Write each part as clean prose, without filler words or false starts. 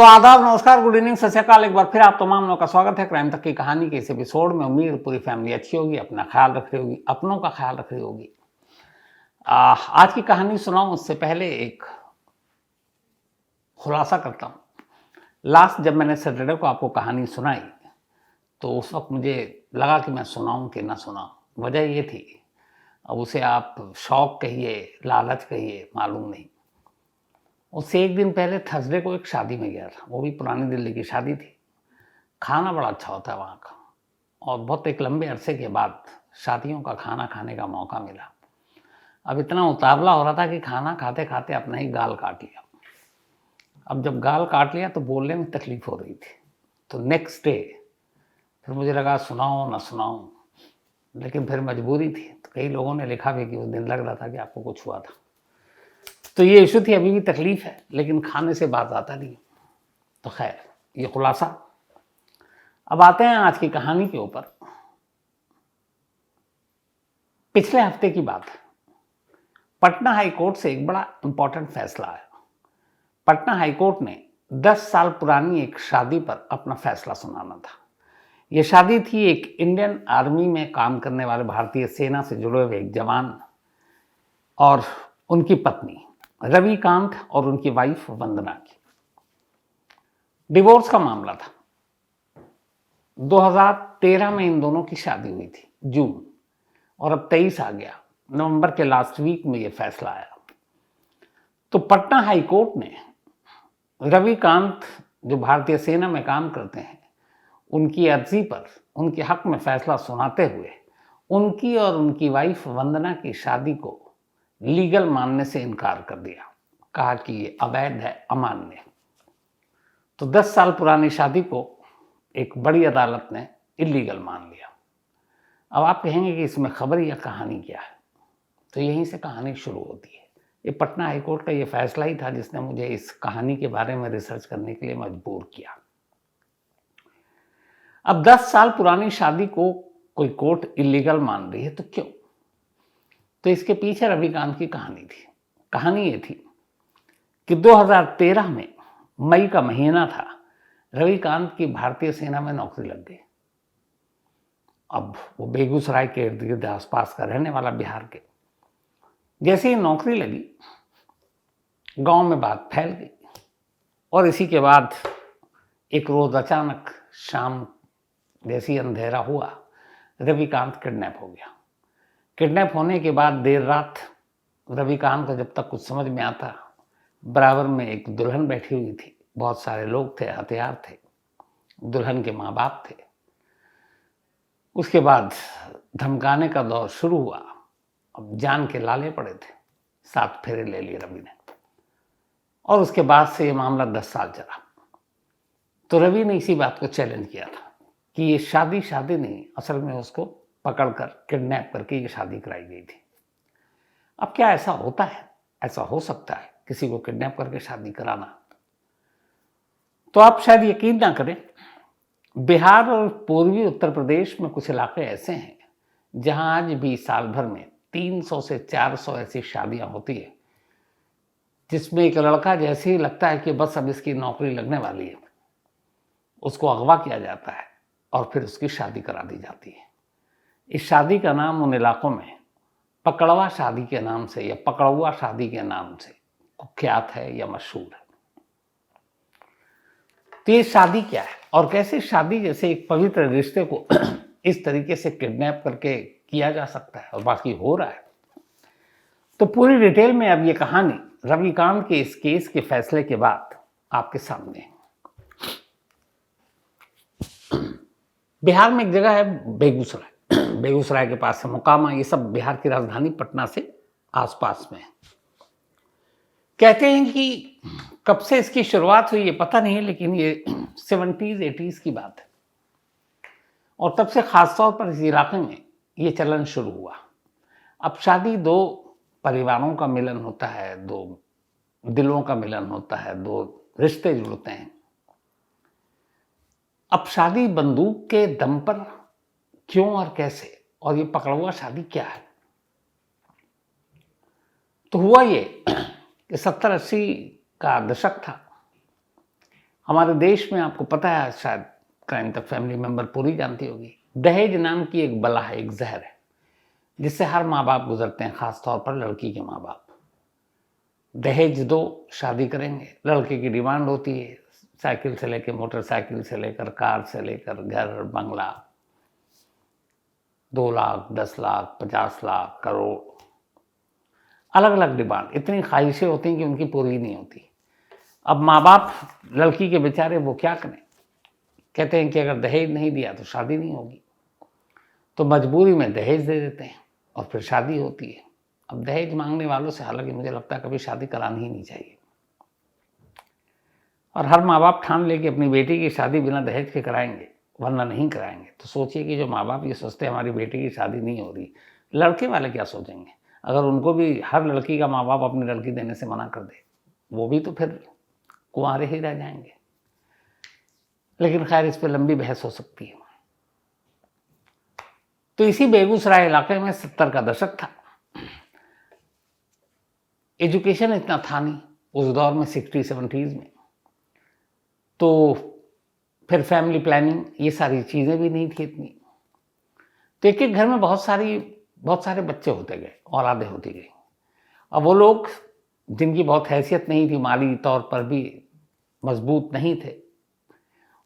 तो आदाब, नमस्कार, गुड इवनिंग, सत श्री अकाल। एक बार फिर आप तमाम लोगों का स्वागत है क्राइम तक की कहानी के इस एपिसोड में। उम्मीद पूरी फैमिली अच्छी होगी, अपना ख्याल रख रही होगी, अपनों का ख्याल रख रही होगी। आज की कहानी सुनाऊं उससे पहले एक खुलासा करता हूं। लास्ट जब मैंने सैटरडे को आपको कहानी सुनाई तो उस वक्त मुझे लगा कि मैं सुनाऊं कि ना सुनाऊं। वजह ये थी, अब उसे आप शौक कहिए, लालच कहिए, मालूम नहीं। उससे एक दिन पहले थर्सडे को एक शादी में गया था, वो भी पुरानी दिल्ली की शादी थी। खाना बड़ा अच्छा होता है वहाँ का, और बहुत एक लंबे अरसे के बाद शादियों का खाना खाने का मौका मिला। अब इतना उतावला हो रहा था कि खाना खाते खाते अपना ही गाल काट लिया। अब जब गाल काट लिया तो बोलने में तकलीफ हो रही थी। तो नेक्स्ट डे फिर मुझे लगा सुनाऊं ना सुनाऊं, लेकिन फिर मजबूरी थी। तो कई लोगों ने लिखा भी कि उस दिन लग रहा था कि आपको कुछ हुआ था। तो ये इशू थी, अभी भी तकलीफ है, लेकिन खाने से बात आता नहीं। तो खैर, ये खुलासा। अब आते हैं आज की कहानी के ऊपर। पिछले हफ्ते की बात है। पटना हाई कोर्ट से एक बड़ा इंपॉर्टेंट फैसला आया। पटना हाई कोर्ट ने 10 साल पुरानी एक शादी पर अपना फैसला सुनाना था। यह शादी थी एक इंडियन आर्मी में काम करने वाले भारतीय सेना से जुड़े हुए एक जवान और उनकी पत्नी रविकांत और उनकी वाइफ वंदना की। डिवोर्स का मामला था। 2013 में इन दोनों की शादी हुई थी, जून, और अब 23 आ गया। नवंबर के लास्ट वीक में यह फैसला आया। तो पटना हाई कोर्ट ने रविकांत, जो भारतीय सेना में काम करते हैं, उनकी अर्जी पर उनके हक में फैसला सुनाते हुए उनकी और उनकी वाइफ वंदना की शादी को लीगल मानने से इनकार कर दिया। कहा कि ये अवैध है, अमान्य। तो 10 साल पुरानी शादी को एक बड़ी अदालत ने इलीगल मान लिया। अब आप कहेंगे कि इसमें खबर या कहानी क्या है, तो यहीं से कहानी शुरू होती है। ये पटना हाई कोर्ट का ये फैसला ही था जिसने मुझे इस कहानी के बारे में रिसर्च करने के लिए मजबूर किया। अब 10 साल पुरानी शादी को कोई कोर्ट इलीगल मान रही है तो क्यों? तो इसके पीछे रविकांत की कहानी थी। कहानी ये थी कि 2013 में मई का महीना था। रविकांत की भारतीय सेना में नौकरी लग गई। अब वो बेगूसराय के इर्द गिर्द आसपास का रहने वाला, बिहार के। जैसे ही नौकरी लगी, गांव में बात फैल गई, और इसी के बाद एक रोज अचानक शाम जैसी अंधेरा हुआ, रविकांत किडनैप हो गया। किडनैप होने के बाद देर रात रविकांत को जब तक कुछ समझ में आता, बराबर में एक दुल्हन बैठी हुई थी, बहुत सारे लोग थे, हथियार थे, दुल्हन के माँ बाप थे। उसके बाद धमकाने का दौर शुरू हुआ। अब जान के लाले पड़े थे। 7 फेरे ले लिए रवि ने, और उसके बाद से ये मामला 10 साल चला। तो रवि ने इसी बात को चैलेंज किया था कि ये शादी नहीं, असल में उसको पकड़कर किडनैप करके ये शादी कराई गई थी। अब क्या ऐसा होता है? ऐसा हो सकता है किसी को किडनैप करके शादी कराना? तो आप शायद यकीन ना करें, बिहार और पूर्वी उत्तर प्रदेश में कुछ इलाके ऐसे हैं जहां आज भी साल भर में 300 से 400 ऐसी शादियां होती है जिसमें एक लड़का जैसे ही लगता है कि बस अब इसकी नौकरी लगने वाली है, उसको अगवा किया जाता है और फिर उसकी शादी करा दी जाती है। इस शादी का नाम उन इलाकों में पकड़वा शादी के नाम से या पकड़ुआ शादी के नाम से कुख्यात है या मशहूर है। तो ये शादी क्या है और कैसे शादी जैसे एक पवित्र रिश्ते को इस तरीके से किडनैप करके किया जा सकता है, और बाकी हो रहा है। तो पूरी डिटेल में अब ये कहानी रविकांत के इस केस के फैसले के बाद आपके सामने है। बिहार में एक जगह है बेगूसराय। बेगूसराय के पास है मोकामा। ये सब बिहार की राजधानी पटना से आसपास में है। कहते हैं कि कब से इसकी शुरुआत हुई ये पता नहीं, लेकिन ये 70s 80s की बात है, और तब से खासतौर पर इस इलाके में ये चलन शुरू हुआ। अब शादी 2 परिवारों का मिलन होता है, 2 दिलों का मिलन होता है, 2 रिश्ते जुड़ते हैं। अब शादी बंदूक के दम पर क्यों और कैसे, और ये पकड़ुआ शादी क्या है? तो हुआ ये कि 70-80 का दशक था। हमारे देश में आपको पता है, शायद क्राइम तक फैमिली मेंबर पूरी जानती होगी, दहेज नाम की एक बला है, एक जहर है, जिससे हर माँ बाप गुजरते हैं, खास तौर पर लड़की के माँ बाप। दहेज दो, शादी करेंगे, लड़के की डिमांड होती है साइकिल से लेकर, मोटरसाइकिल से लेकर, कार से लेकर, घर बंगला, 2 लाख, 10 लाख, 50 लाख, करोड़, अलग अलग डिमांड। इतनी ख्वाहिशें होती हैं कि उनकी पूरी नहीं होती। अब माँ बाप लड़की के बेचारे वो क्या करें, कहते हैं कि अगर दहेज नहीं दिया तो शादी नहीं होगी, तो मजबूरी में दहेज दे देते हैं और फिर शादी होती है। अब दहेज मांगने वालों से हालांकि मुझे लगता है कभी शादी करानी ही नहीं चाहिए, और हर माँ बाप ठान ले कि अपनी बेटी की शादी बिना दहेज के कराएंगे, वरना नहीं कराएंगे। तो सोचिए कि जो माँ बाप ये सोचते हैं हमारी बेटी की शादी नहीं हो रही, लड़के वाले क्या सोचेंगे अगर उनको भी हर लड़की का माँ बाप अपनी लड़की देने से मना कर दे, वो भी तो फिर कुंवारे ही रह जाएंगे। लेकिन खैर, इस पर लंबी बहस हो सकती है। तो इसी बेगूसराय इलाके में 70 का दशक था, एजुकेशन इतना था नहीं उस दौर में, 60-70s में, तो फिर फैमिली प्लानिंग, ये सारी चीज़ें भी नहीं थी इतनी। तो एक एक घर में बहुत सारे बच्चे होते गए, औलादें होती गई। अब वो लोग जिनकी बहुत हैसियत नहीं थी, माली तौर पर भी मजबूत नहीं थे,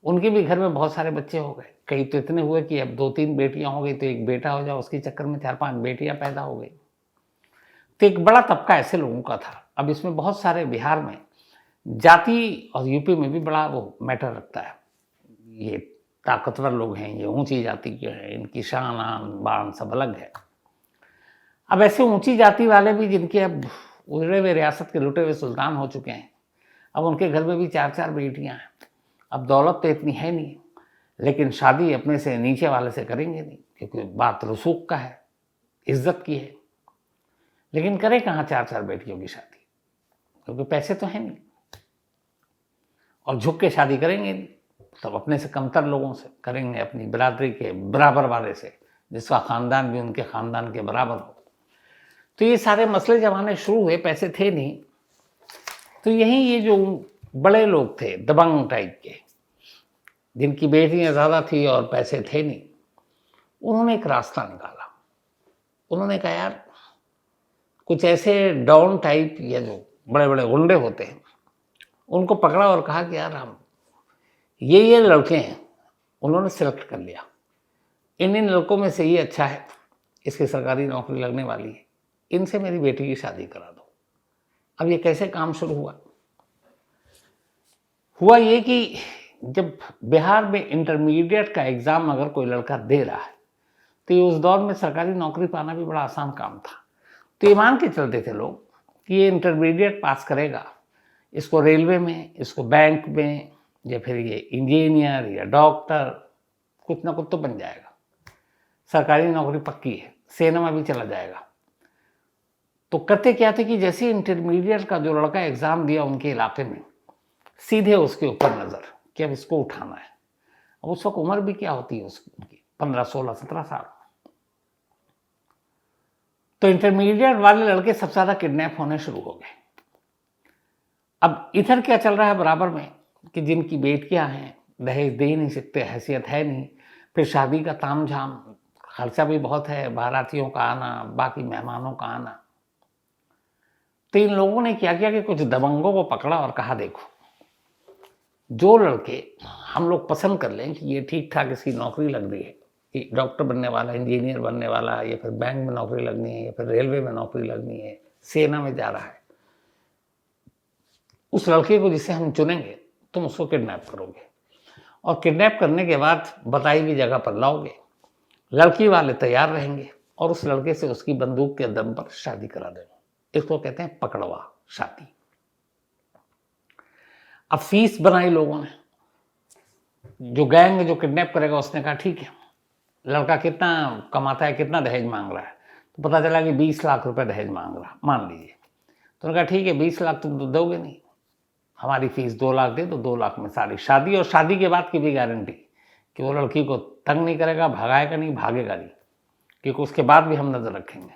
उनके भी घर में बहुत सारे बच्चे हो गए। कई तो इतने हुए कि अब 2-3 बेटियां हो गई, तो एक बेटा हो जाए, उसके चक्कर में 4-5 बेटियां पैदा हो गई। तो एक बड़ा तबका ऐसे लोगों का था। अब इसमें बहुत सारे, बिहार में जाति और यूपी में भी बड़ा वो मैटर रखता है। ये ताकतवर लोग हैं, ये ऊंची जाति के हैं, इनकी शान आन बान सब अलग है। अब ऐसे ऊंची जाति वाले भी जिनके अब उजड़े हुए रियासत के लुटे हुए सुल्तान हो चुके हैं, अब उनके घर में भी 4-4 बेटियां हैं। अब दौलत तो इतनी है नहीं, लेकिन शादी अपने से नीचे वाले से करेंगे नहीं, क्योंकि बात रसूख का है, इज्जत की है। लेकिन करें कहाँ 4-4 बेटियों की शादी, क्योंकि पैसे तो हैं नहीं, और झुक के शादी करेंगे नहीं, सब अपने से कमतर लोगों से करेंगे, अपनी बिरादरी के बराबर वाले से, जिसका खानदान भी उनके खानदान के बराबर हो। तो ये सारे मसले जब आने शुरू हुए, पैसे थे नहीं, तो यही ये जो बड़े लोग थे दबंग टाइप के, जिनकी बेटियां ज़्यादा थी और पैसे थे नहीं, उन्होंने एक रास्ता निकाला। उन्होंने कहा यार, कुछ ऐसे डॉन टाइप या जो बड़े बड़े गुंडे होते हैं, उनको पकड़ा और कहा कि यार हम ये लड़के हैं, उन्होंने सिलेक्ट कर लिया, इन लड़कों में से ये अच्छा है, इसकी सरकारी नौकरी लगने वाली है, इनसे मेरी बेटी की शादी करा दो। अब ये कैसे काम शुरू हुआ ये कि जब बिहार में इंटरमीडिएट का एग्ज़ाम अगर कोई लड़का दे रहा है, तो ये उस दौर में सरकारी नौकरी पाना भी बड़ा आसान काम था। तो ये मान के चलते थे लोग कि ये इंटरमीडिएट पास करेगा, इसको रेलवे में, इसको बैंक में, या फिर ये इंजीनियर या डॉक्टर, कुछ ना कुछ तो बन जाएगा, सरकारी नौकरी पक्की है, सेना में भी चला जाएगा। तो करते क्या थे कि जैसे इंटरमीडिएट का जो लड़का एग्ज़ाम दिया उनके इलाके में, सीधे उसके ऊपर नज़र कि अब इसको उठाना है। अब उस वक्त उम्र भी क्या होती है उसकी, 15, 16, 17 साल। तो इंटरमीडिएट वाले लड़के सबसे ज़्यादा किडनैप होने शुरू हो गए। अब इधर क्या चल रहा है बराबर में कि जिनकी बेटियां हैं, दहेज दे ही नहीं सकते, हैसियत है नहीं, फिर शादी का तामझाम, खर्चा भी बहुत है, बारातियों का आना, बाकी मेहमानों का आना। तो इन लोगों ने क्या किया कि कुछ दबंगों को पकड़ा और कहा देखो, जो लड़के हम लोग पसंद कर लें कि ये ठीक ठाक इसकी नौकरी लग रही है, कि डॉक्टर बनने वाला, इंजीनियर बनने वाला, या फिर बैंक में नौकरी लगनी है, या फिर रेलवे में नौकरी लगनी है, सेना में जा रहा है, उस लड़के को जिसे हम चुनेंगे तुम उसको किडनैप करोगे, और किडनैप करने के बाद बताई हुई जगह पर लाओगे, लड़की वाले तैयार रहेंगे, और उस लड़के से उसकी बंदूक के दम पर शादी करा देंगे। इसको कहते हैं पकड़वा शादी। अब फीस बनाई लोगों ने, जो गैंग जो किडनैप करेगा उसने कहा ठीक है, लड़का कितना कमाता है, कितना दहेज मांग रहा है, तो पता चला कि 20 लाख रुपए दहेज मांग रहा, मान लीजिए। तो उन्होंने कहा ठीक है, 20 लाख तुम तो दोगे नहीं, हमारी फीस 2 लाख दे दो, 2 लाख में सारी शादी, और शादी के बाद की भी गारंटी कि वो लड़की को तंग नहीं करेगा, भगाएगा नहीं, भागेगा नहीं, क्योंकि उसके बाद भी हम नजर रखेंगे।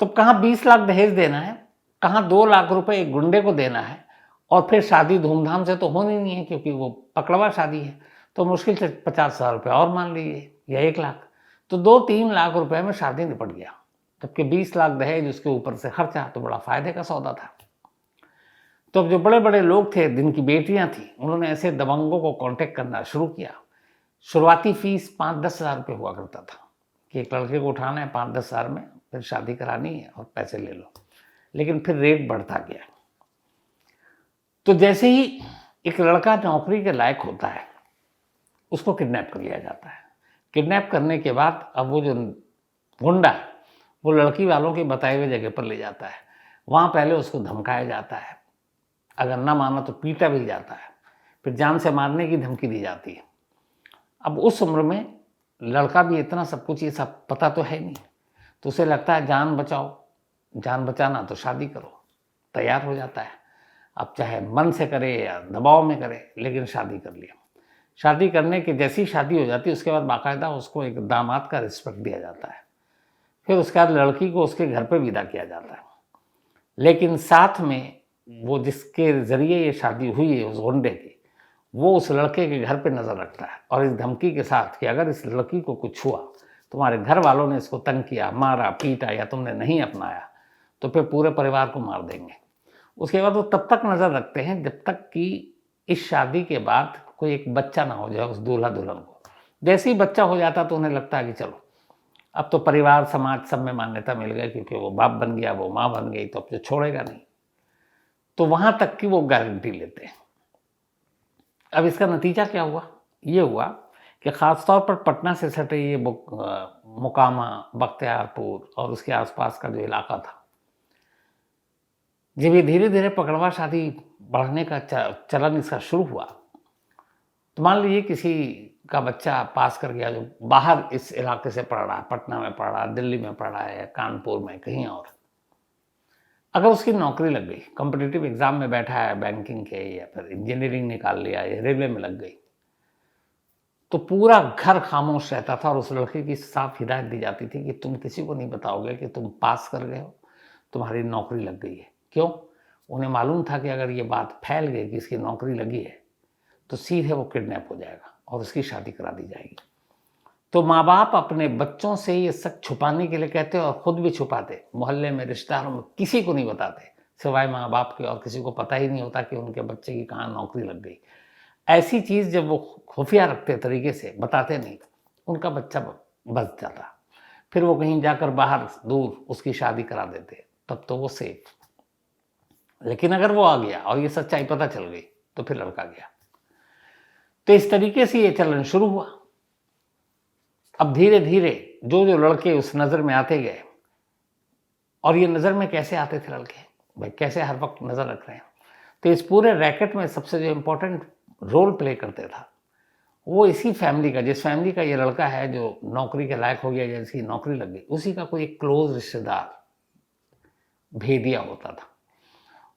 तो कहाँ 20 लाख दहेज देना है, कहाँ 2 लाख रुपए एक गुंडे को देना है, और फिर शादी धूमधाम से तो होनी नहीं है क्योंकि वो पकड़वा शादी है, तो मुश्किल से 50,000 रुपये और मान लीजिए या 1 लाख, तो 2-3 लाख रुपए में शादी निपट गया। जबकि 20 लाख दहेज उसके ऊपर से खर्चा, तो बड़ा फायदे का सौदा था। तो अब जो बड़े बड़े लोग थे जिनकी बेटियां थी, उन्होंने ऐसे दबंगों को कांटेक्ट करना शुरू किया। शुरुआती फीस 5-10 हज़ार रुपये हुआ करता था कि एक लड़के को उठाना है 5-10 हज़ार में, फिर शादी करानी है और पैसे ले लो। लेकिन फिर रेट बढ़ता गया। तो जैसे ही एक लड़का नौकरी के लायक होता है, उसको किडनैप कर लिया जाता है। किडनैप करने के बाद अब वो जो गुंडा वो लड़की वालों के बताए हुए जगह पर ले जाता है। वहाँ पहले उसको धमकाया जाता है, अगर ना माना तो पीटा भी जाता है, फिर जान से मारने की धमकी दी जाती है। अब उस उम्र में लड़का भी इतना सब कुछ ये सब पता तो है नहीं, तो उसे लगता है जान बचाओ, जान बचाना तो शादी करो, तैयार हो जाता है। अब चाहे मन से करे या दबाव में करे, लेकिन शादी कर लिया। शादी करने की जैसी शादी हो जाती है उसके बाद बाकायदा उसको एक दामाद का रिस्पेक्ट दिया जाता है। फिर उसके बाद लड़की को उसके घर पे विदा किया जाता है। लेकिन साथ में वो जिसके ज़रिए ये शादी हुई है उस गुंडे की, वो उस लड़के के घर पे नज़र रखता है और इस धमकी के साथ कि अगर इस लड़की को कुछ हुआ, तुम्हारे घर वालों ने इसको तंग किया, मारा पीटा या तुमने नहीं अपनाया, तो फिर पूरे परिवार को मार देंगे। उसके बाद वो तब तक नज़र रखते हैं जब तक कि इस शादी के बाद कोई एक बच्चा ना हो जाए उस दूल्हा दुल्हन को। जैसे ही बच्चा हो जाता तो उन्हें लगता है कि चलो अब तो परिवार समाज सब में मान्यता मिल गई, क्योंकि वो बाप बन गया, वो माँ बन गई, तो अब जो छोड़ेगा नहीं। तो वहाँ तक की वो गारंटी लेते हैं। अब इसका नतीजा क्या हुआ? ये हुआ कि ख़ासतौर पर पटना से सटे ये मोकामा, बख्तियारपुर और उसके आसपास का जो इलाका था, जब ये धीरे धीरे पकड़वा शादी बढ़ने का चलन इसका शुरू हुआ, तो मान लीजिए किसी का बच्चा पास कर गया जो बाहर इस इलाके से पढ़ रहा है, पटना में पढ़ रहा है, दिल्ली में पढ़ रहा है, कानपुर में, कहीं और, अगर उसकी नौकरी लग गई, कॉम्पिटिटिव एग्जाम में बैठा है बैंकिंग के, या फिर इंजीनियरिंग निकाल लिया या रेलवे में लग गई, तो पूरा घर खामोश रहता था और उस लड़के की साफ हिदायत दी जाती थी कि तुम किसी को नहीं बताओगे कि तुम पास कर गए हो, तुम्हारी नौकरी लग गई है। क्यों? उन्हें मालूम था कि अगर ये बात फैल गई कि इसकी नौकरी लगी है तो सीधे वो किडनैप हो जाएगा और उसकी शादी करा दी जाएगी। तो माँ बाप अपने बच्चों से ये सच छुपाने के लिए कहते और खुद भी छुपाते, मोहल्ले में, रिश्तेदारों में किसी को नहीं बताते, सिवाय माँ बाप के, और किसी को पता ही नहीं होता कि उनके बच्चे की कहाँ नौकरी लग गई। ऐसी चीज़ जब वो खुफिया रखते तरीके से, बताते नहीं, उनका बच्चा बच जाता। फिर वो कहीं जाकर बाहर दूर उसकी शादी करा देते, तब तो वो सेफ। लेकिन अगर वो आ गया और ये सच्चाई पता चल गई तो फिर लड़का गया। तो इस तरीके से ये चलन शुरू हुआ। अब धीरे धीरे जो जो लड़के उस नज़र में आते गए, और ये नज़र में कैसे आते थे लड़के, भाई कैसे हर वक्त नज़र रख रहे हैं, तो इस पूरे रैकेट में सबसे जो इम्पोर्टेंट रोल प्ले करते था वो इसी फैमिली का, जिस फैमिली का ये लड़का है जो नौकरी के लायक हो गया या जिसकी नौकरी लग गई, उसी का कोई एक क्लोज रिश्तेदार भेदिया होता था।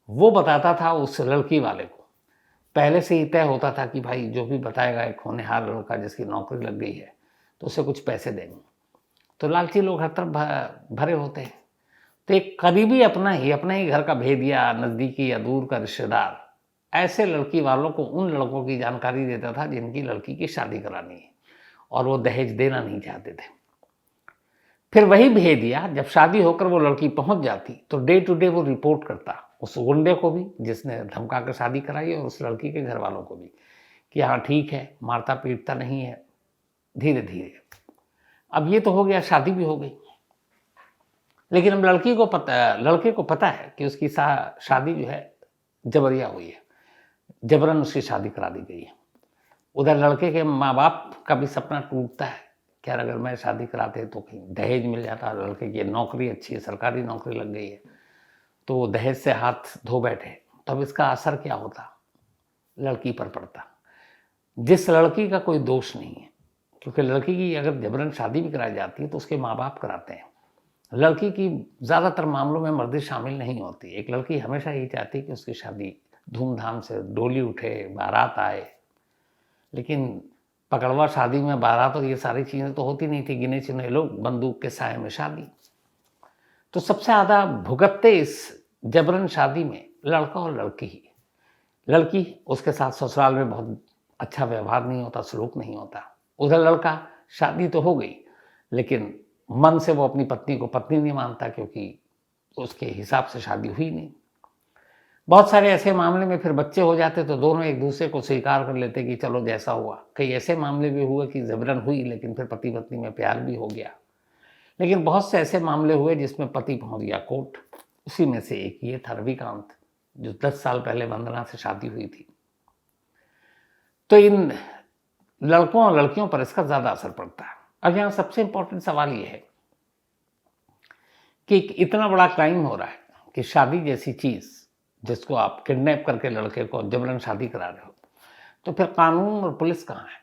वो बताता था उस लड़की वाले को, पहले से ही तय होता था कि भाई जो भी बताएगा एक होनहार लड़का जिसकी नौकरी लग गई है तो उसे कुछ पैसे देंगे। तो लालची लोग हर तरफ भरे होते हैं। तो एक करीबी अपना ही घर का भेदिया, नज़दीकी या दूर का रिश्तेदार ऐसे लड़की वालों को उन लड़कों की जानकारी देता था जिनकी लड़की की शादी करानी है और वो दहेज देना नहीं चाहते थे। फिर वही भेदिया जब शादी होकर वो लड़की पहुंच जाती तो डे टू डे वो रिपोर्ट करता उस गुंडे को भी जिसने धमका कर शादी कराई और उस लड़की के घर वालों को भी कि हाँ ठीक है, मारता पीटता नहीं है। धीरे धीरे अब ये तो हो गया, शादी भी हो गई, लेकिन अब लड़के को पता है कि उसकी शादी जो है जबरिया हुई है, जबरन उसकी शादी करा दी गई है। उधर लड़के के माँ बाप का भी सपना टूटता है कि यार अगर मैं शादी कराते तो कहीं दहेज मिल जाता, लड़के की नौकरी अच्छी है, सरकारी नौकरी लग गई है, तो वो दहेज से हाथ धो बैठे, तब इसका असर क्या होता? लड़की पर पड़ता, जिस लड़की का कोई दोष नहीं है, क्योंकि लड़की की अगर जबरन शादी भी कराई जाती है तो उसके माँ बाप कराते हैं। लड़की की ज़्यादातर मामलों में मर्दी शामिल नहीं होती। एक लड़की हमेशा यही चाहती है कि उसकी शादी धूमधाम से, डोली उठे, बारात आए, लेकिन पकड़वा शादी में बारात और ये सारी चीज़ें तो होती नहीं थी, गिने चुने लोग, बंदूक के साए में शादी। तो सबसे ज़्यादा भुगतते इस जबरन शादी में लड़का और लड़की ही, लड़की उसके साथ ससुराल में बहुत अच्छा व्यवहार नहीं होता, सलूक नहीं होता। उधर लड़का, शादी तो हो गई लेकिन मन से वो अपनी पत्नी को पत्नी नहीं मानता, क्योंकि उसके हिसाब से शादी हुई नहीं। बहुत सारे ऐसे मामले में फिर बच्चे हो जाते तो दोनों एक दूसरे को स्वीकार कर लेते कि चलो जैसा हुआ। कई ऐसे मामले भी हुए कि जबरन हुई लेकिन फिर पति पत्नी में प्यार भी हो गया। लेकिन बहुत से ऐसे मामले हुए जिसमें पति पहुंच गया कोर्ट। उसी में से एक ये था रविकांत, जो 10 साल पहले वंदना से शादी हुई थी। तो इन लड़कों और लड़कियों पर इसका ज्यादा असर पड़ता है। अब यहाँ सबसे इंपॉर्टेंट सवाल ये है कि इतना बड़ा क्राइम हो रहा है कि शादी जैसी चीज, जिसको आप किडनैप करके लड़के को जबरन शादी करा रहे हो, तो फिर कानून और पुलिस कहाँ है?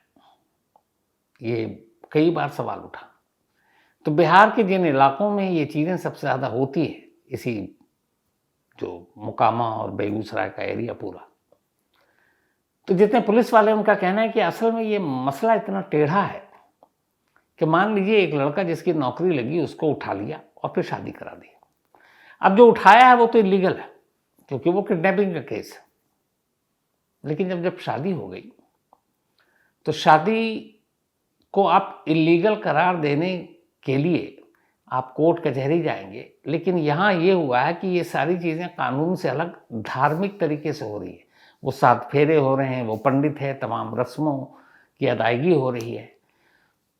ये कई बार सवाल उठा। तो बिहार के जिन इलाकों में ये चीज़ें सबसे ज़्यादा होती है, इसी जो मोकामा और बेगूसराय का एरिया पूरा, तो जितने पुलिस वाले उनका कहना है कि असल में ये मसला इतना टेढ़ा है कि मान लीजिए एक लड़का जिसकी नौकरी लगी उसको उठा लिया और फिर शादी करा दी। अब जो उठाया है वो तो इलीगल है क्योंकि वो किडनैपिंग का केस है। लेकिन जब शादी हो गई तो शादी को आप इलीगल करार देने के लिए आप कोर्ट कचहरी जाएंगे। लेकिन यहाँ ये हुआ है कि ये सारी चीज़ें कानून से अलग धार्मिक तरीके से हो रही है। वो 7 फेरे हो रहे हैं, वो पंडित है, तमाम रस्मों की अदायगी हो रही है।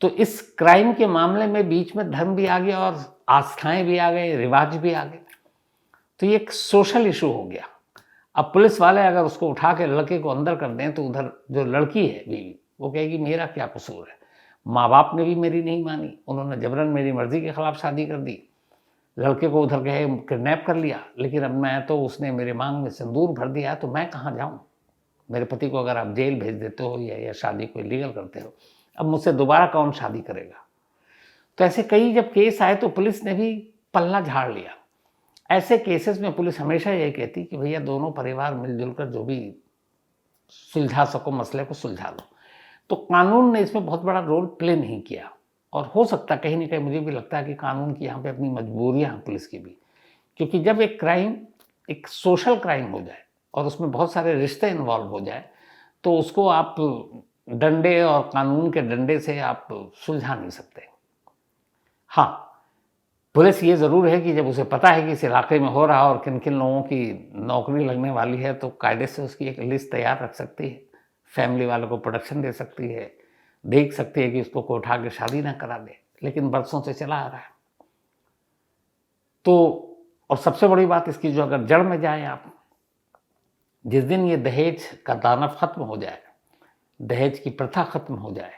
तो इस क्राइम के मामले में बीच में धर्म भी आ गया और आस्थाएं भी आ गए, रिवाज भी आ गए। तो ये एक सोशल इशू हो गया। अब पुलिस वाले अगर उसको उठा के लड़के को अंदर कर दें तो उधर जो लड़की है बीवी, वो कहेगी मेरा क्या कसूर है, माँ बाप ने भी मेरी नहीं मानी, उन्होंने जबरन मेरी मर्जी के खिलाफ शादी कर दी। लड़के को उधर कहे किडनैप कर लिया, लेकिन अब मैं तो उसने मेरे मांग में सिंदूर भर दिया तो मैं कहाँ जाऊँ? मेरे पति को अगर आप जेल भेज देते हो या शादी को इलीगल करते हो, अब मुझसे दोबारा कौन शादी करेगा? तो ऐसे कई जब केस आए तो पुलिस ने भी पल्ला झाड़ लिया। ऐसे केसेस में पुलिस हमेशा यही कहती कि भैया दोनों परिवार मिलजुल कर जो भी सुलझा सको मसले को सुलझा लो। तो कानून ने इसमें बहुत बड़ा रोल प्ले नहीं किया। और हो सकता है कहीं ना कहीं मुझे भी लगता है कि कानून की यहाँ पे अपनी मजबूरियाँ हैं पुलिस की भी, क्योंकि जब एक क्राइम एक सोशल क्राइम हो जाए और उसमें बहुत सारे रिश्ते इन्वॉल्व हो जाए तो उसको आप डंडे और कानून के डंडे से आप सुलझा नहीं सकते। हाँ, पुलिस ये ज़रूर है कि जब उसे पता है कि इस इलाके में हो रहा है और किन किन लोगों की नौकरी लगने वाली है तो कायदे से उसकी एक लिस्ट तैयार रख सकती है, फैमिली वालों को प्रोटेक्शन दे सकती है, देख सकती है कि उसको कोई उठा के शादी ना करा दे। लेकिन बरसों से चला आ रहा है। तो और सबसे बड़ी बात इसकी जो अगर जड़ में जाए आप, जिस दिन ये दहेज का दानव खत्म हो जाए, दहेज की प्रथा खत्म हो जाए,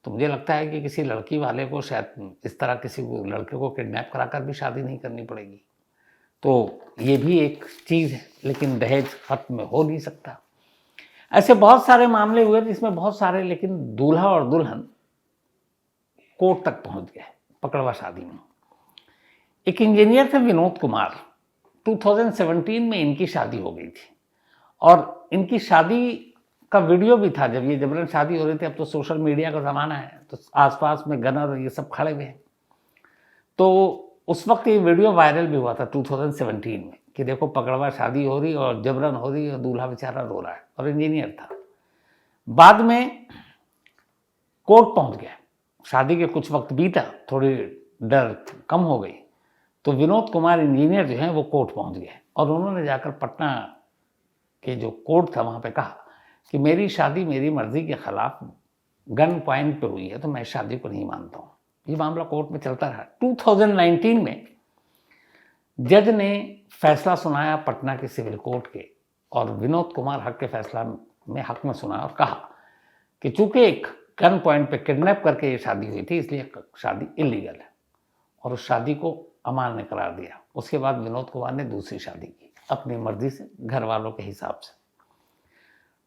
तो मुझे लगता है कि किसी लड़की वाले को शायद इस तरह किसी को लड़के को किडनैप कराकर भी शादी नहीं करनी पड़ेगी। तो ये भी एक चीज़ है, लेकिन दहेज खत्म हो नहीं सकता। ऐसे बहुत सारे मामले हुए जिसमें बहुत सारे, लेकिन दूल्हा और दुल्हन कोर्ट तक पहुंच गए पकड़वा शादी में। एक इंजीनियर थे विनोद कुमार, 2017 में इनकी शादी हो गई थी और इनकी शादी का वीडियो भी था जब ये जबरन शादी हो रही थी। अब तो सोशल मीडिया का ज़माना है तो आसपास में गनर ये सब खड़े हुए हैं। तो उस वक्त ये वीडियो वायरल भी हुआ था 2017 में कि देखो पकड़वा शादी हो रही और जबरन हो रही और दूल्हा बेचारा रो रहा है, और इंजीनियर था। बाद में कोर्ट पहुंच गया, शादी के कुछ वक्त बीता, थोड़ी डर कम हो गई तो विनोद कुमार इंजीनियर जो हैं वो कोर्ट पहुंच गए और उन्होंने जाकर पटना के जो कोर्ट था वहाँ पे कहा कि मेरी शादी मेरी मर्जी के खिलाफ गन पॉइंट पे हुई है तो मैं शादी को नहीं मानता हूँ। ये मामला कोर्ट में चलता रहा। 2019 में जज ने फैसला सुनाया पटना के सिविल कोर्ट के, और विनोद कुमार हक के फैसला में हक में सुनाया और कहा कि चूंकि एक गन पॉइंट पे किडनैप करके ये शादी हुई थी इसलिए शादी इलीगल है, और उस शादी को अमान्य करार दिया। उसके बाद विनोद कुमार ने दूसरी शादी की अपनी मर्जी से, घर वालों के हिसाब से।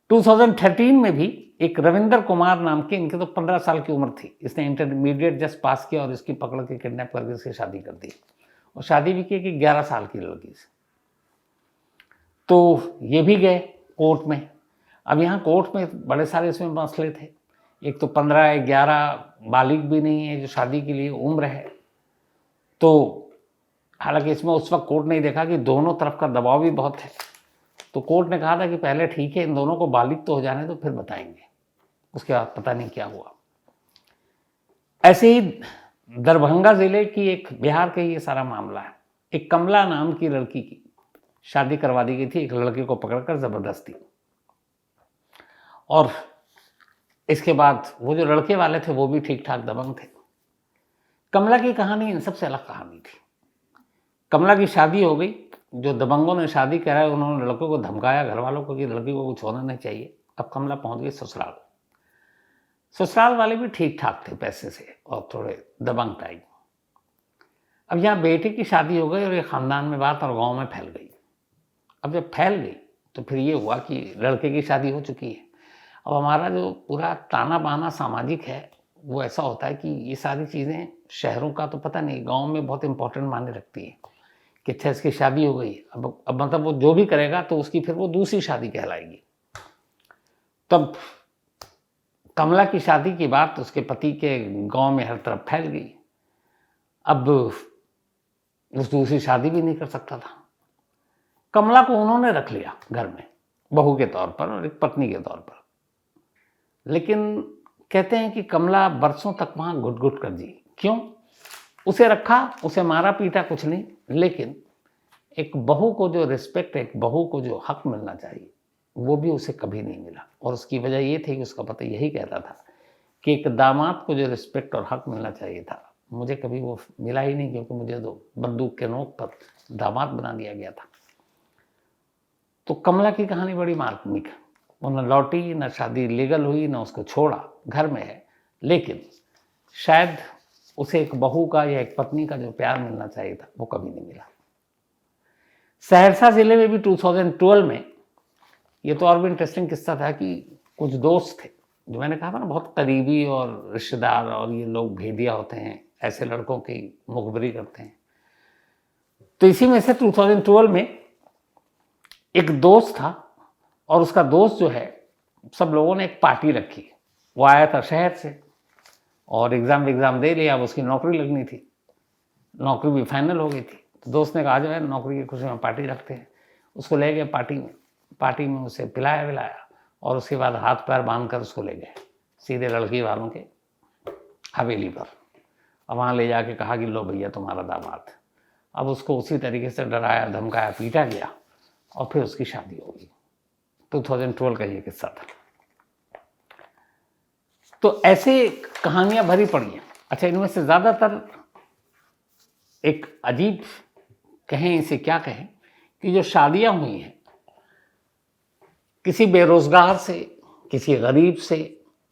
2013 में भी एक रविंदर कुमार नाम के, इनके तो 15 साल की उम्र थी, इसने इंटरमीडिएट जस्ट पास किया और इसकी पकड़ के किडनैप करके इसकी शादी कर दी, और शादी भी की कि 11 साल की लड़की से। तो ये भी गए कोर्ट में। अब यहाँ कोर्ट में बड़े सारे इसमें मसले थे। एक तो 15-11 बालिग भी नहीं है जो शादी के लिए उम्र है। तो हालांकि इसमें उस वक्त कोर्ट ने देखा कि दोनों तरफ का दबाव भी बहुत है, तो कोर्ट ने कहा था कि पहले ठीक है, इन दोनों को बालिग तो हो जाने तो फिर बताएंगे। उसके बाद पता नहीं क्या हुआ। ऐसे ही दरभंगा जिले की एक, बिहार का ये सारा मामला है, एक कमला नाम की लड़की की शादी करवा दी गई थी एक लड़के को पकड़कर जबरदस्ती। और इसके बाद वो जो लड़के वाले थे वो भी ठीक ठाक दबंग थे। कमला की कहानी इन सबसे अलग कहानी थी। कमला की शादी हो गई, जो दबंगों ने शादी कराई उन्होंने लड़कों को धमकाया घर वालों को कि लड़की को कुछ होना नहीं चाहिए। अब कमला पहुंच गई ससुराल। ससुराल वाले भी ठीक ठाक थे पैसे से और थोड़े दबंग टाइप। अब यहाँ बेटे की शादी हो गई और ये खानदान में बात और गांव में फैल गई। अब जब फैल गई तो फिर ये हुआ कि लड़के की शादी हो चुकी है। अब हमारा जो पूरा ताना बाना सामाजिक है वो ऐसा होता है कि ये सारी चीज़ें शहरों का तो पता नहीं, गांव में बहुत इंपॉर्टेंट मायने रखती है कि अच्छा इसकी शादी हो गई, अब मतलब वो जो भी करेगा तो उसकी फिर वो दूसरी शादी कहलाएगी। तब कमला की शादी की बात उसके पति के गांव में हर तरफ फैल गई। अब उस दूसरी शादी भी नहीं कर सकता था। कमला को उन्होंने रख लिया घर में बहू के तौर पर और एक पत्नी के तौर पर। लेकिन कहते हैं कि कमला बरसों तक वहाँ घुट घुट कर जी। क्यों? उसे रखा, उसे मारा पीटा कुछ नहीं, लेकिन एक बहू को जो रिस्पेक्ट, एक बहू को जो हक मिलना चाहिए वो भी उसे कभी नहीं मिला। और उसकी वजह ये थी कि उसका पति यही कहता था कि एक दामाद को जो रिस्पेक्ट और हक मिलना चाहिए था मुझे कभी वो मिला ही नहीं, क्योंकि मुझे तो बंदूक के नोक पर दामाद बना दिया गया था। तो कमला की कहानी बड़ी मार्मिक है। वो न लौटी, न शादी लीगल हुई, न उसको छोड़ा, घर में है, लेकिन शायद उसे एक बहू का या एक पत्नी का जो प्यार मिलना चाहिए था वो कभी नहीं मिला। सहरसा जिले में भी 2012 में, ये तो और भी इंटरेस्टिंग किस्सा था कि कुछ दोस्त थे जो मैंने कहा था ना बहुत करीबी और रिश्तेदार, और ये लोग भेदिया होते हैं, ऐसे लड़कों की मुखबरी करते हैं। तो इसी में से 2012 में एक दोस्त था और उसका दोस्त जो है, सब लोगों ने एक पार्टी रखी। वो आया था शहर से और एग्ज़ाम दे लिया। अब उसकी नौकरी लगनी थी, नौकरी भी फाइनल हो गई थी। तो दोस्त ने कहा जो है नौकरी की खुशी में पार्टी रखते हैं। उसको ले गए पार्टी में उसे पिलाया विलाया और उसके बाद हाथ पैर बांध कर उसको ले गए सीधे लड़की वालों के हवेली पर। अब वहाँ ले जाके कहा कि लो भैया तुम्हारा दामाद। अब उसको उसी तरीके से डराया धमकाया पीटा गया और फिर उसकी शादी हो गई। 2012 का ये किस्सा था। तो ऐसे कहानियां भरी पड़ी हैं। अच्छा, इनमें से ज़्यादातर एक अजीब कहें, इसे क्या कहें, कि जो शादियां हुई हैं किसी बेरोजगार से, किसी गरीब से,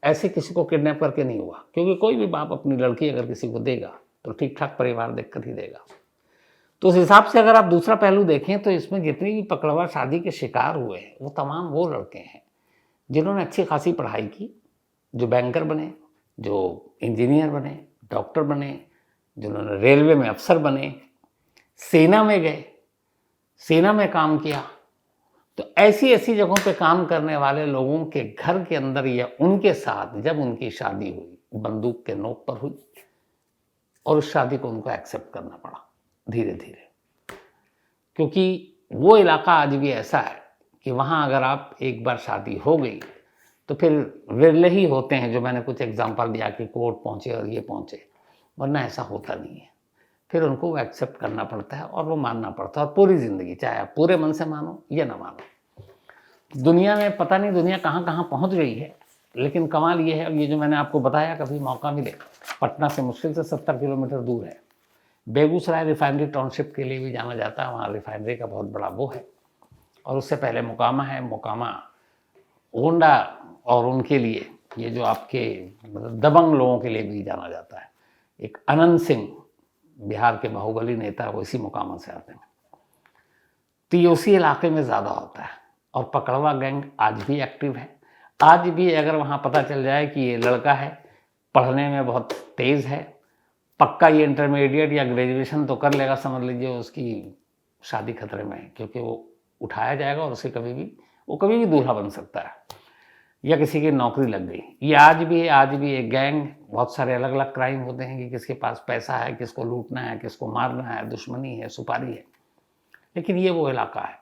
ऐसे किसी को किडनैप करके नहीं हुआ। क्योंकि कोई भी बाप अपनी लड़की अगर किसी को देगा तो ठीक ठाक परिवार देखकर ही देगा। तो उस हिसाब से अगर आप दूसरा पहलू देखें तो इसमें जितनी भी पकड़वा शादी के शिकार हुए हैं वो तमाम वो लड़के हैं जिन्होंने अच्छी खासी पढ़ाई की, जो बैंकर बने, जो इंजीनियर बने, डॉक्टर बने, जिन्होंने रेलवे में अफसर बने, सेना में गए, सेना में काम किया। तो ऐसी ऐसी जगहों पे काम करने वाले लोगों के घर के अंदर या उनके साथ जब उनकी शादी हुई, बंदूक के नोक पर हुई, और उस शादी को उनको एक्सेप्ट करना पड़ा धीरे धीरे। क्योंकि वो इलाका आज भी ऐसा है कि वहाँ अगर आप एक बार शादी हो गई तो फिर विरले ही होते हैं जो मैंने कुछ एग्जांपल दिया कि कोर्ट पहुँचे और ये पहुँचे, वरना ऐसा होता नहीं है। फिर उनको वो एक्सेप्ट करना पड़ता है और वो मानना पड़ता है, और पूरी ज़िंदगी, चाहे आप पूरे मन से मानो या ना मानो। दुनिया में पता नहीं दुनिया कहाँ कहाँ पहुँच गई है, लेकिन कमाल ये है, ये जो मैंने आपको बताया, कभी मौका मिले, पटना से मुश्किल से 70 किलोमीटर दूर है, बेगूसराय रिफाइनरी टाउनशिप के लिए भी जाना जाता है। वहाँ रिफाइनरी का बहुत बड़ा वो है। और उससे पहले मोकामा है, मोकामा गोंडा, और उनके लिए ये जो आपके दबंग लोगों के लिए भी जाना जाता है। एक अनंत सिंह बिहार के बाहुबली नेता, वो इसी मोकामा से आते हैं। तो ये उसी इलाके में ज़्यादा होता है। और पकड़वा गैंग आज भी एक्टिव है। आज भी अगर वहाँ पता चल जाए कि ये लड़का है, पढ़ने में बहुत तेज़ है, पक्का ये इंटरमीडिएट या ग्रेजुएशन तो कर लेगा, समझ लीजिए उसकी शादी खतरे में है। क्योंकि वो उठाया जाएगा और उसे कभी भी दूल्हा बन सकता है, या किसी की नौकरी लग गई। ये आज भी एक गैंग, बहुत सारे अलग अलग क्राइम होते हैं कि किसके पास पैसा है, किसको लूटना है, किसको मारना है, दुश्मनी है, सुपारी है। लेकिन ये वो इलाका है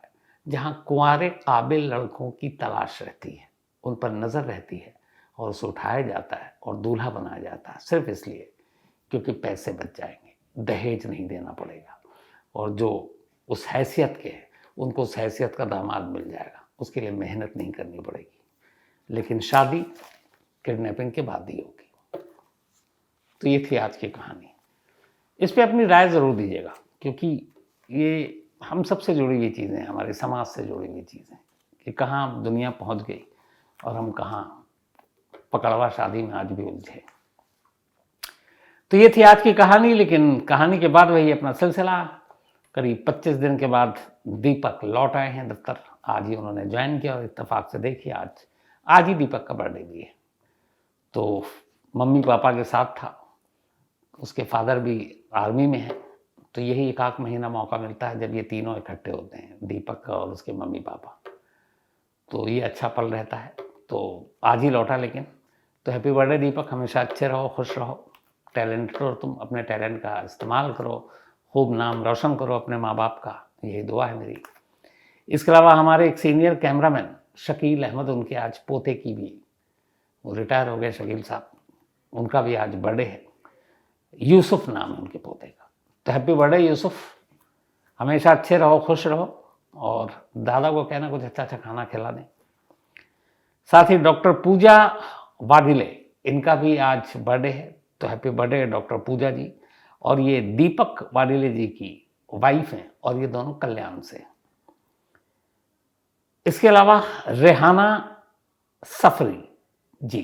जहाँ कुंवारे काबिल लड़कों की तलाश रहती है, उन पर नज़र रहती है और उसे उठाया जाता है और दूल्हा बनाया जाता है, सिर्फ इसलिए क्योंकि पैसे बच जाएंगे, दहेज नहीं देना पड़ेगा, और जो उस हैसियत के हैं उनको उस हैसियत का दामाद मिल जाएगा, उसके लिए मेहनत नहीं करनी पड़ेगी। लेकिन शादी किडनैपिंग के बाद ही होगी। तो ये थी आज की कहानी। इस पे अपनी राय ज़रूर दीजिएगा, क्योंकि ये हम सबसे जुड़ी हुई चीज़ें हैं, हमारे समाज से जुड़ी हुई चीज़ें, कि कहाँ दुनिया पहुंच गई और हम कहाँ पकड़वा शादी में आज भी उलझे। तो ये थी आज की कहानी। लेकिन कहानी के बाद वही अपना सिलसिला, करीब 25 दिन के बाद दीपक लौट आए हैं दफ्तर। आज ही उन्होंने ज्वाइन किया और इत्तेफाक से देखिए आज ही दीपक का बर्थडे भी है। तो मम्मी पापा के साथ था, उसके फादर भी आर्मी में है, तो यही एक आध महीना मौका मिलता है जब ये तीनों इकट्ठे होते हैं, दीपक और उसके मम्मी पापा, तो ये अच्छा पल रहता है। तो आज ही लौटा। लेकिन तो हैप्पी बर्थडे दीपक, हमेशा अच्छे रहो, खुश रहो, टैलेंट हो, तुम अपने टैलेंट का इस्तेमाल करो, खूब नाम रोशन करो अपने माँ बाप का, यही दुआ है मेरी। इसके अलावा हमारे एक सीनियर कैमरामैन शकील अहमद, उनके आज पोते की भी, वो रिटायर हो गए शकील साहब, उनका भी आज बर्थडे है। यूसुफ नाम है उनके पोते का। तो हैप्पी बर्थडे यूसुफ, हमेशा अच्छे रहो, खुश रहो, और दादा को कहना कुछ अच्छा अच्छा खाना खिला दें। साथ ही डॉक्टर पूजा वाडिले, इनका भी आज बर्थडे है, तो हैप्पी बर्थडे डॉक्टर पूजा जी। और ये दीपक वाडिले जी की वाइफ हैं और ये दोनों कल्याण से। इसके अलावा रेहाना सफरी जी,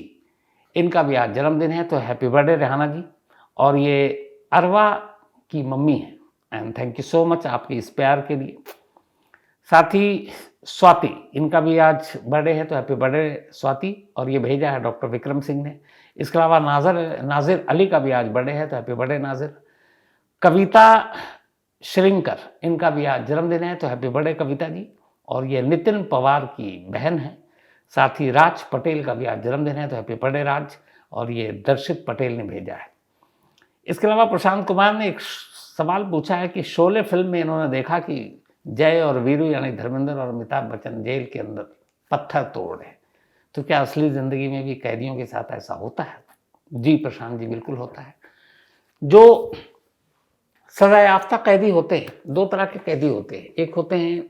इनका भी आज जन्मदिन है, तो हैप्पी बर्थडे रेहाना जी। और ये अरवा की मम्मी है, and thank you so much आपके इस प्यार के लिए। साथ ही स्वाति, इनका भी आज बर्थडे है, तो हैप्पी बर्थडे स्वाति। और ये भेजा है डॉक्टर विक्रम सिंह ने। इसके अलावा नाजिर अली का भी आज बर्थडे है, तो हैप्पी बर्थडे नाजिर। कविता श्रृंकर, इनका भी आज जन्मदिन है, तो हैप्पी बर्थडे कविता जी। और ये नितिन पवार की बहन है। साथ ही राज पटेल का भी आज जन्मदिन है, तो हैप्पी बर्थडे राज। और ये दर्शित पटेल ने भेजा है। इसके अलावा प्रशांत कुमार ने एक सवाल पूछा है कि शोले फिल्म में इन्होंने देखा कि जय और वीरू यानी धर्मेंद्र और अमिताभ बच्चन जेल के अंदर पत्थर तोड़ रहे, तो क्या असली ज़िंदगी में भी कैदियों के साथ ऐसा होता है? जी प्रशांत जी, बिल्कुल होता है। जो सजायाफ्ता कैदी होते हैं, दो तरह के कैदी होते हैं, एक होते हैं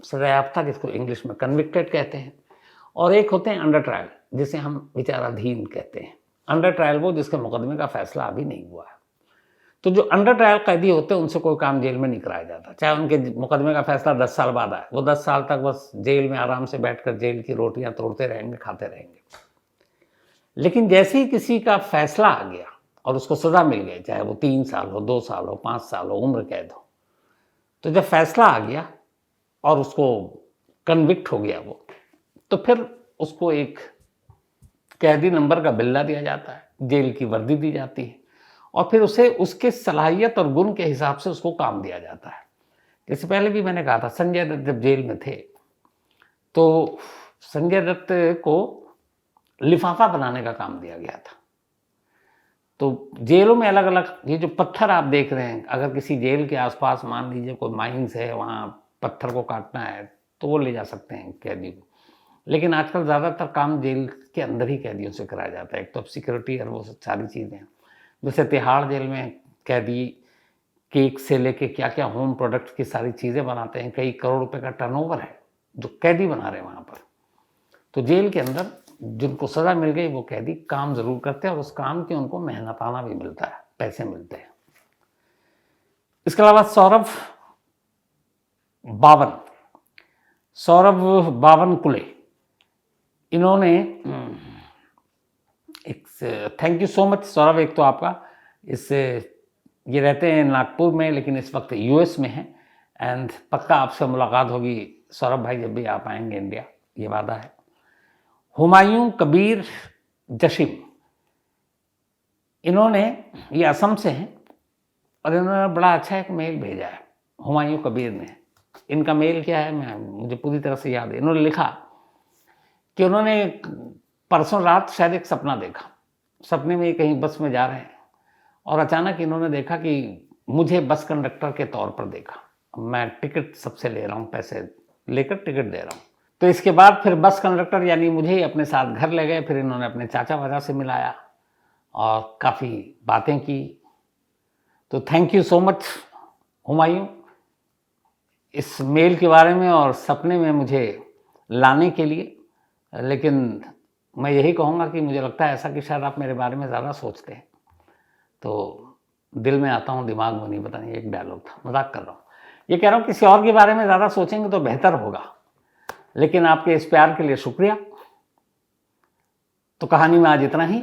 सजायाफ्ता, जिसको इंग्लिश में कन्विक्टेड कहते हैं, और एक होते हैं अंडर ट्रायल, जिसे हम विचाराधीन कहते हैं। अंडर ट्रायल वो जिसके मुकदमे का फैसला अभी नहीं हुआ है। तो जो अंडर ट्रायल कैदी होते हैं उनसे कोई काम जेल में नहीं कराया जाता, चाहे उनके मुकदमे का फैसला 10 साल बाद आए, वो 10 साल तक बस जेल में आराम से बैठकर जेल की रोटियां तोड़ते रहेंगे, खाते रहेंगे। लेकिन जैसे ही किसी का फैसला आ गया और उसको सजा मिल गई, चाहे वो 3 साल हो, 2 साल हो, 5 साल हो, उम्र कैद हो, तो जब फैसला आ गया और उसको कन्विक्ट हो गया वो, तो फिर उसको एक कैदी नंबर का बिल्ला दिया जाता है, जेल की वर्दी दी जाती है, और फिर उसे उसके सलाहियत और गुण के हिसाब से उसको काम दिया जाता है। जैसे पहले भी मैंने कहा था, संजय दत्त जब जेल में थे तो संजय दत्त को लिफाफा बनाने का काम दिया गया था। तो जेलों में अलग अलग, ये जो पत्थर आप देख रहे हैं, अगर किसी जेल के आसपास मान लीजिए कोई माइंस है, वहाँ पत्थर को काटना है, तो वो ले जा सकते हैं कैदी को। लेकिन आजकल ज़्यादातर काम जेल के अंदर ही कैदियों से कराया जाता है। एक तो अब सिक्योरिटी और वो सारी चीज़ें, जैसे तिहाड़ जेल में कैदी केक से लेके क्या क्या होम प्रोडक्ट की सारी चीज़ें बनाते हैं, कई करोड़ रुपए का टर्नओवर है जो कैदी बना रहे हैं वहाँ पर। तो जेल के अंदर जिनको सज़ा मिल गई वो कैदी काम ज़रूर करते हैं, और उस काम के उनको मेहनताना भी मिलता है, पैसे मिलते हैं। इसके अलावा सौरभ बावन कुले, इन्होंने एक, thank you so much Saurabh, एक तो आपका ये रहते हैं नागपुर में, लेकिन इस वक्त यूएस में हैं, एंड पक्का आपसे मुलाकात होगी सौरभ भाई जब भी आप आएंगे इंडिया, ये वादा है। हुमायूं कबीर जशीम, इन्होंने, ये असम से हैं, और इन्होंने बड़ा अच्छा एक मेल भेजा है। हुमायूं कबीर ने, इनका मेल क्या है मुझे पूरी तरह से याद है। इन्होंने लिखा कि उन्होंने परसों रात शायद एक सपना देखा, सपने में कहीं बस में जा रहे हैं, और अचानक इन्होंने देखा कि मुझे बस कंडक्टर के तौर पर देखा, मैं टिकट सबसे ले रहा हूँ पैसे लेकर टिकट दे रहा हूँ। तो इसके बाद फिर बस कंडक्टर यानी मुझे ही अपने साथ घर ले गए। फिर इन्होंने अपने चाचा वाचा से मिलाया और काफ़ी बातें की। तो thank you so much Humayun, इस मेल के बारे में और सपने में मुझे लाने के लिए। लेकिन मैं यही कहूँगा कि मुझे लगता है ऐसा कि शायद आप मेरे बारे में ज़्यादा सोचते हैं। तो दिल में आता हूँ, दिमाग में नहीं, पता नहीं, एक डायलॉग था, मजाक कर रहा हूँ। ये कह रहा हूँ किसी और के बारे में ज़्यादा सोचेंगे तो बेहतर होगा। लेकिन आपके इस प्यार के लिए शुक्रिया। तो कहानी में आज इतना ही।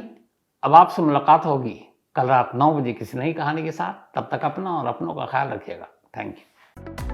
अब आपसे मुलाकात होगी कल रात 9 बजे किसी नई कहानी के साथ। तब तक अपना और अपनों का ख्याल रखिएगा। Thank you.